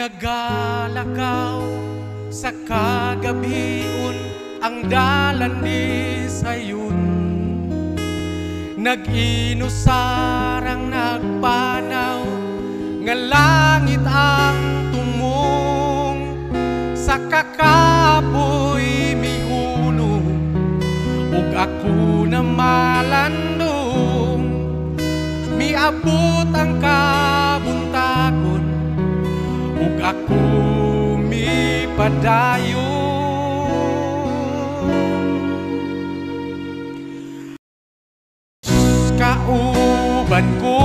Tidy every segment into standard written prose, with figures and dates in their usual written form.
Nagalakaw sa kagabiun ang dalan di sayon. Nag-inusarang nagpanaw nga langit ang tumong. Sa kakapoy miulong ug ako na malandong. Miabot ang kabuntagon ug ako mipadayon. Kauban ko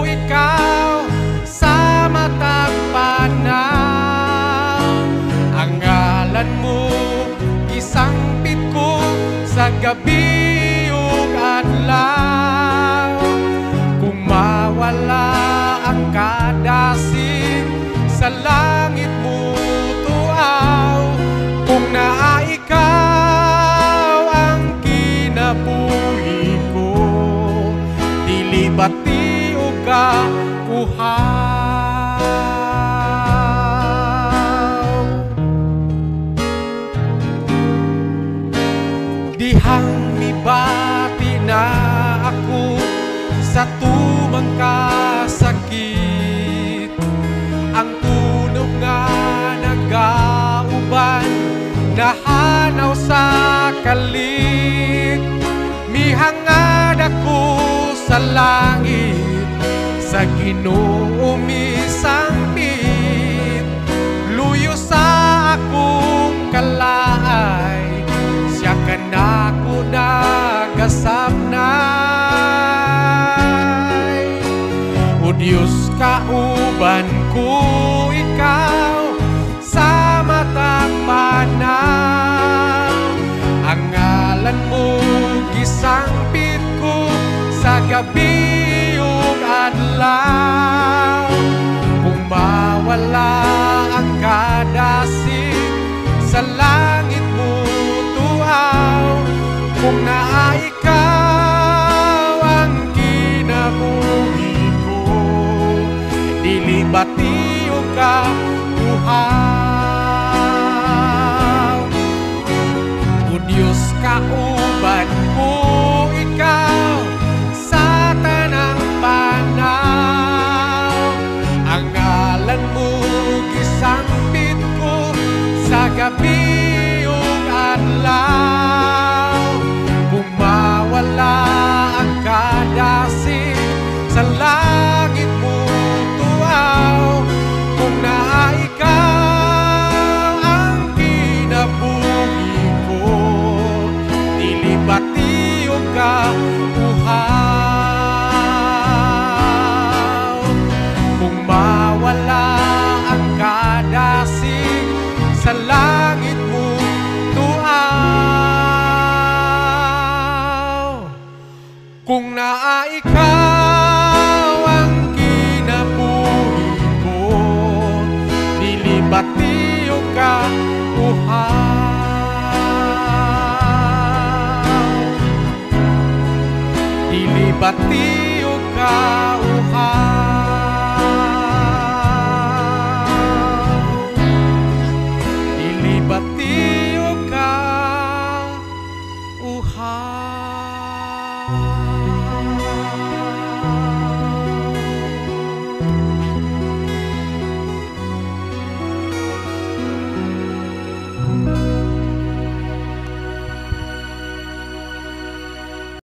ikaw sa matag panaw. Ang ngalan mo isangpit ko sa gabi ug adlaw. Kung mawala ang kadasig sa langit mo tuaw, kung naa ikaw ang kinabuhi ko, dili bati o kauhaw. Dihang mibati na ako sa tumang kasakit, ang tunog nga nagauban nahanaw sa kalit. Mihangad ako sa langit, sa Ginoo misangpit. Luyo sa akong kalaay, siya kanako nagasabnay. O Diyos, kauban ko ikaw sa matag panaw. Ang ngalan mo gisangpit ko sa gabi ug adlaw. Kung mawala ang kadasig sa langit mo tuaw, kung naa ikaw ang kinabuhi ko, dili bati o kauhaw. O Diyos, kauban ko ikaw sa tanang panaw. Ang ngalan mo gisangpit ko sa gabi ug adlaw. Kung mawala ang kadasig sa langit mo tuaw, kung naa ikaw ang kinabuhi ko, dili bati o kauhaw. Kung mawala ang kadasig sa langit mo tuaw, kung naa ikaw ang kinabuhi ko, dili bati o kauhaw. Dili bati o kauhaw. Dili bati o kauhaw.